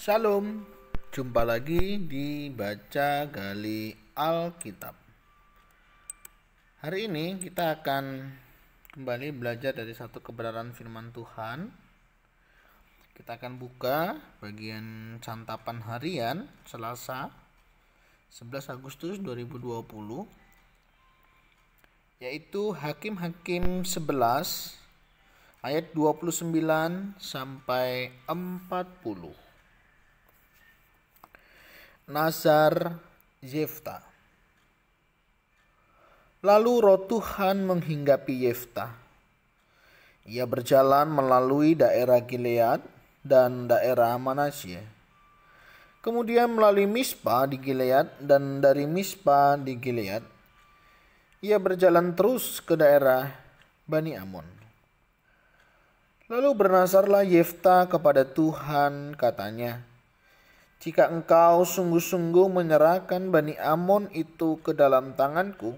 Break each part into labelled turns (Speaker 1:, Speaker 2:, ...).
Speaker 1: Shalom, jumpa lagi di Baca Gali Alkitab. Hari ini kita akan kembali belajar dari satu kebenaran firman Tuhan. Kita akan buka bagian santapan harian Selasa 11 Agustus 2020, yaitu Hakim-Hakim 11 ayat 29 sampai 40. Nazar Yefta. Lalu roh Tuhan menghinggapi Yefta. Ia berjalan melalui daerah Gilead dan daerah Manasye. Kemudian melalui Mispa di Gilead, dan dari Mispa di Gilead ia berjalan terus ke daerah Bani Amon. Lalu bernazarlah Yefta kepada Tuhan, katanya, "Jika engkau sungguh-sungguh menyerahkan Bani Amon itu ke dalam tanganku,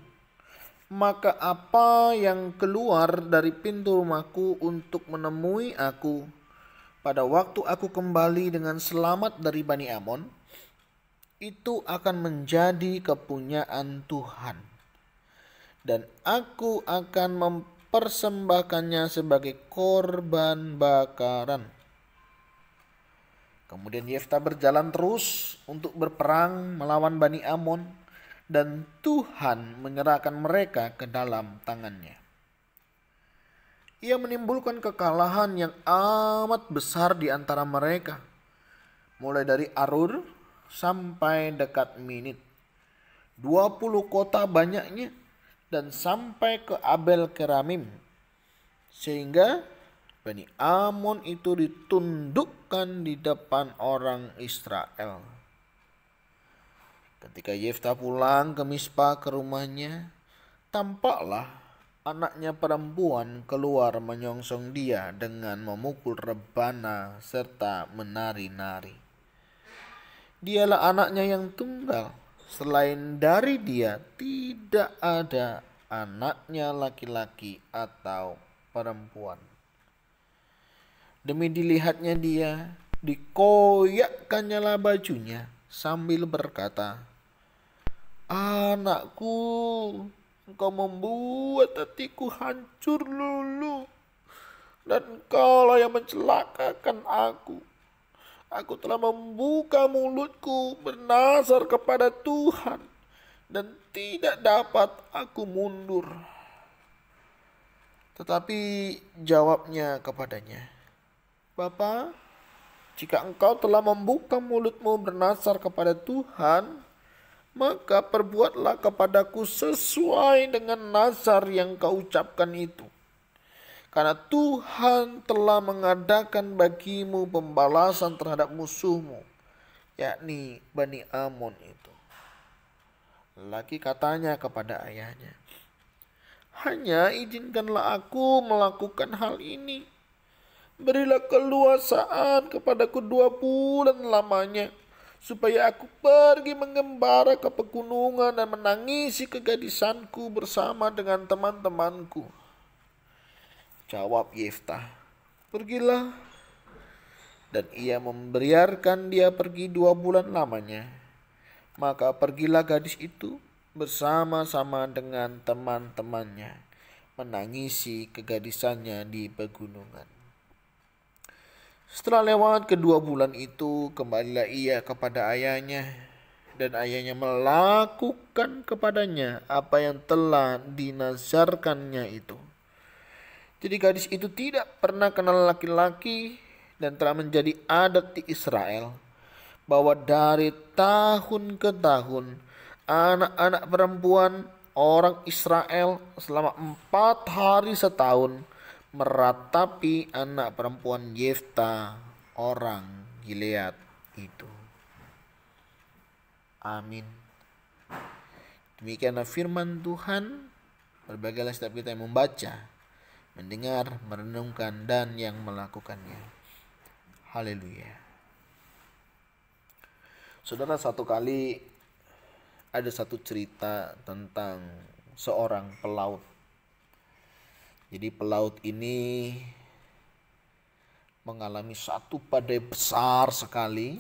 Speaker 1: maka apa yang keluar dari pintu rumahku untuk menemui aku pada waktu aku kembali dengan selamat dari Bani Amon, itu akan menjadi kepunyaan Tuhan. Dan aku akan mempersembahkannya sebagai korban bakaran." Kemudian Yefta berjalan terus untuk berperang melawan Bani Amon, dan Tuhan menyerahkan mereka ke dalam tangannya. Ia menimbulkan kekalahan yang amat besar di antara mereka, mulai dari Arur sampai dekat Minit, 20 kota banyaknya, dan sampai ke Abel Keramim, sehingga Bani Amon itu ditundukkan di depan orang Israel. Ketika Yefta pulang ke Mispa ke rumahnya, tampaklah anaknya perempuan keluar menyongsong dia dengan memukul rebana serta menari-nari. Dialah anaknya yang tunggal. Selain dari dia tidak ada anaknya laki-laki atau perempuan. Demi dilihatnya dia, dikoyakkannyalah bajunya sambil berkata, "Anakku, engkau membuat hatiku hancur lulu, dan engkaulah yang mencelakakan aku. Aku telah membuka mulutku bernazar kepada Tuhan, dan tidak dapat aku mundur." Tetapi jawabnya kepadanya, "Bapa, jika engkau telah membuka mulutmu bernazar kepada Tuhan, maka perbuatlah kepadaku sesuai dengan nazar yang kau ucapkan itu. Karena Tuhan telah mengadakan bagimu pembalasan terhadap musuhmu, yakni Bani Amon itu." Laki katanya kepada ayahnya, "Hanya izinkanlah aku melakukan hal ini. Berilah keluasaan kepadaku 2 bulan lamanya, supaya aku pergi mengembara ke pegunungan dan menangisi kegadisanku bersama dengan teman-temanku." Jawab Yefta, "Pergilah." Dan ia membiarkan dia pergi 2 bulan lamanya. Maka pergilah gadis itu bersama-sama dengan teman-temannya menangisi kegadisannya di pegunungan. Setelah lewat kedua bulan itu, kembalilah ia kepada ayahnya, dan ayahnya melakukan kepadanya apa yang telah dinazarkannya itu. Jadi gadis itu tidak pernah kenal laki-laki, dan telah menjadi adat di Israel bahwa dari tahun ke tahun anak-anak perempuan orang Israel selama 4 hari setahun meratapi anak perempuan Yefta orang Gilead itu. Amin. Demikianlah firman Tuhan. Berbahagialah setiap kita yang membaca, mendengar, merenungkan, dan yang melakukannya. Haleluya. Saudara, satu kali ada satu cerita tentang seorang pelaut. Jadi pelaut ini mengalami satu badai besar sekali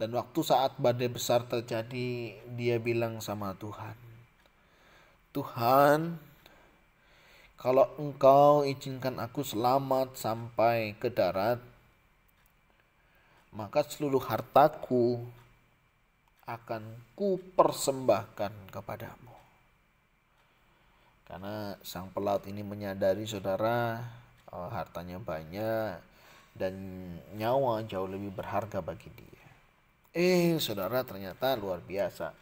Speaker 1: Dan waktu saat badai besar terjadi, dia bilang sama Tuhan, Tuhan, kalau Engkau izinkan aku selamat sampai ke darat, maka seluruh hartaku akan kupersembahkan kepadamu. Karena sang pelaut ini menyadari, saudara, hartanya banyak dan nyawa jauh lebih berharga bagi dia. Saudara, ternyata luar biasa.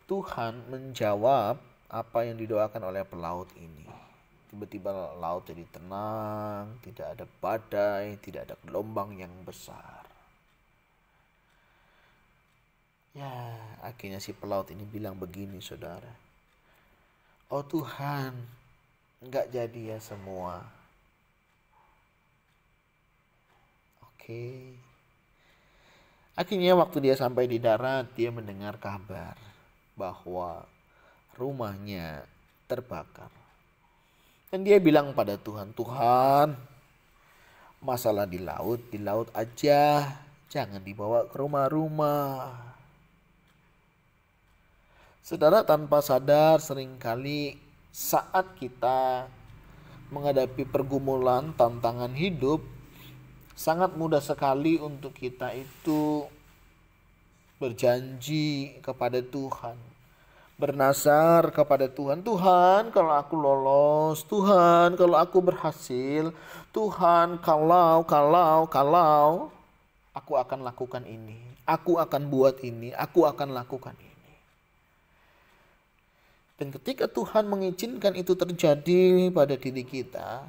Speaker 1: Tuhan menjawab apa yang didoakan oleh pelaut ini. Tiba-tiba laut jadi tenang, tidak ada badai, tidak ada gelombang yang besar. Ya, akhirnya si pelaut ini bilang begini, saudara. Oh Tuhan, enggak jadi ya semua. Oke. Akhirnya waktu dia sampai di darat, dia mendengar kabar bahwa rumahnya terbakar. Dan dia bilang pada Tuhan, Tuhan, masalah di laut aja, jangan dibawa ke rumah-rumah. Saudara, tanpa sadar seringkali saat kita menghadapi pergumulan, tantangan hidup, sangat mudah sekali untuk kita itu berjanji kepada Tuhan, bernazar kepada Tuhan. Tuhan, kalau aku lolos, Tuhan, kalau aku berhasil, Tuhan, kalau aku akan lakukan ini, aku akan buat ini, aku akan lakukan ini. Dan ketika Tuhan mengizinkan itu terjadi pada diri kita,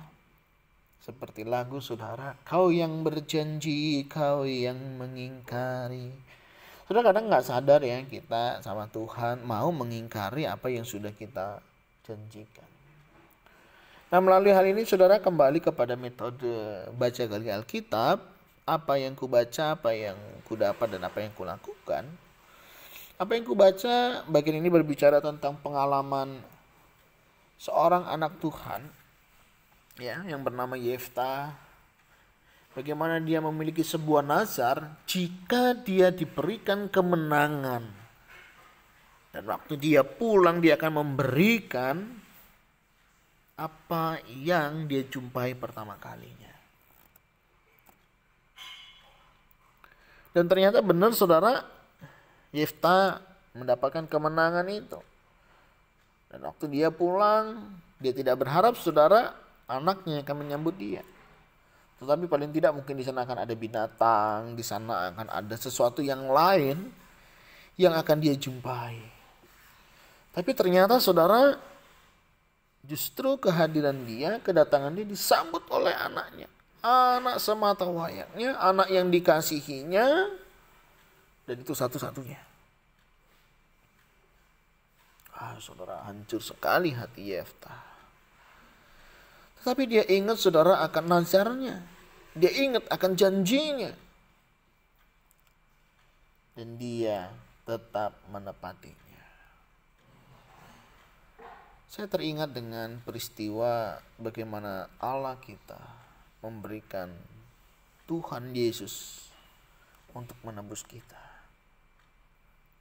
Speaker 1: seperti lagu, saudara, kau yang berjanji, kau yang mengingkari. Saudara, kadang nggak sadar ya kita sama Tuhan mau mengingkari apa yang sudah kita janjikan. Nah, melalui hal ini saudara kembali kepada metode baca gali Alkitab. Apa yang kubaca, apa yang kudapat, dan apa yang kulakukan. Apa yang kubaca, bagian ini berbicara tentang pengalaman seorang anak Tuhan ya, yang bernama Yeftah. Bagaimana dia memiliki sebuah nazar jika dia diberikan kemenangan. Dan waktu dia pulang, dia akan memberikan apa yang dia jumpai pertama kalinya. Dan ternyata benar, saudara, Yeftah mendapatkan kemenangan itu. Dan waktu dia pulang, dia tidak berharap, saudara, anaknya akan menyambut dia. Tetapi paling tidak mungkin di sana akan ada binatang, di sana akan ada sesuatu yang lain yang akan dia jumpai. Tapi ternyata, saudara, justru kehadiran dia, kedatangan dia disambut oleh anaknya. Anak semata wayangnya, anak yang dikasihinya, dan itu satu-satunya. Saudara, hancur sekali hati Yeftah. Tetapi dia ingat, saudara, akan nazarnya. Dia ingat akan janjinya. Dan dia tetap menepatinya. Saya teringat dengan peristiwa bagaimana Allah kita memberikan Tuhan Yesus untuk menebus kita.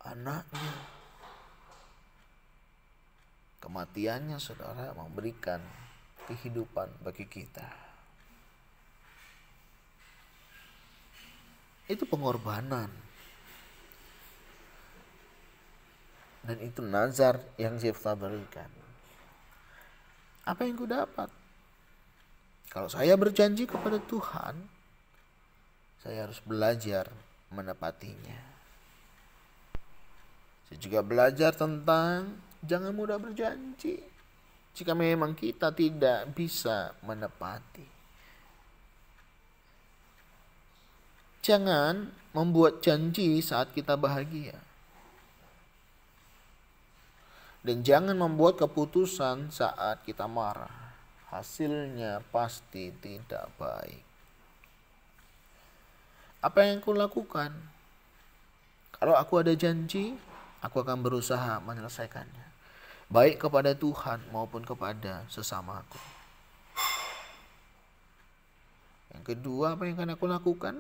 Speaker 1: Anaknya, kematiannya, saudara, memberikan kehidupan bagi kita. Itu pengorbanan. Dan itu nazar yang Yeftah berikan. Apa yang ku dapat? Kalau saya berjanji kepada Tuhan, saya harus belajar menepatinya. Saya juga belajar tentang jangan mudah berjanji jika memang kita tidak bisa menepati. Jangan membuat janji saat kita bahagia. Dan jangan membuat keputusan saat kita marah. Hasilnya pasti tidak baik. Apa yang aku lakukan? Kalau aku ada janji, aku akan berusaha menyelesaikannya. Baik kepada Tuhan maupun kepada sesamaku. Yang kedua, apa yang akan aku lakukan?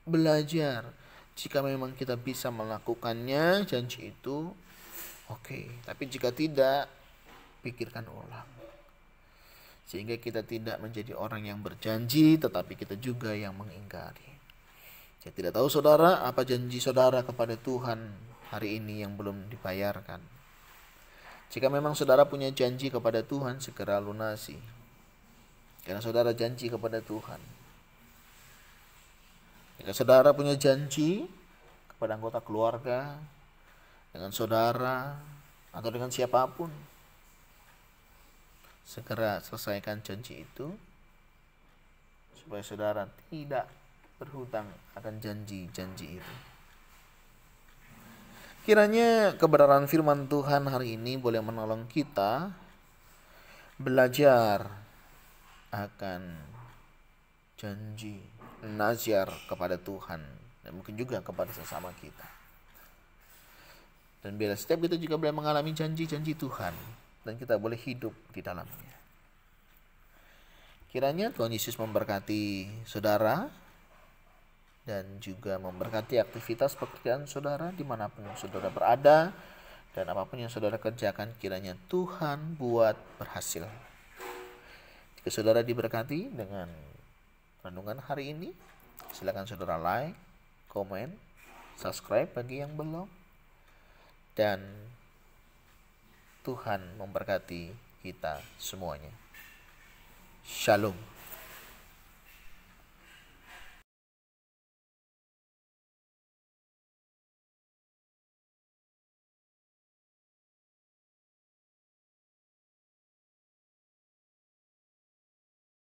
Speaker 1: Belajar. Jika memang kita bisa melakukannya, janji itu oke. Tapi jika tidak, pikirkan ulang. Sehingga kita tidak menjadi orang yang berjanji, tetapi kita juga yang mengingkari. Saya tidak tahu saudara, apa janji saudara kepada Tuhan hari ini yang belum dibayarkan. Jika memang saudara punya janji kepada Tuhan, segera lunasi. Karena saudara janji kepada Tuhan. Jika saudara punya janji kepada anggota keluarga, dengan saudara, atau dengan siapapun, segera selesaikan janji itu, supaya saudara tidak berhutang akan janji-janji itu. Kiranya kebenaran firman Tuhan hari ini boleh menolong kita belajar akan janji nazar kepada Tuhan dan mungkin juga kepada sesama kita. Dan bila setiap kita juga boleh mengalami janji-janji Tuhan dan kita boleh hidup di dalamnya. Kiranya Tuhan Yesus memberkati saudara dan juga memberkati aktivitas pekerjaan saudara dimanapun saudara berada, dan apapun yang saudara kerjakan kiranya Tuhan buat berhasil. Jika saudara diberkati dengan renungan hari ini, silakan saudara like, komen, subscribe bagi yang belum, dan Tuhan memberkati kita semuanya. Shalom.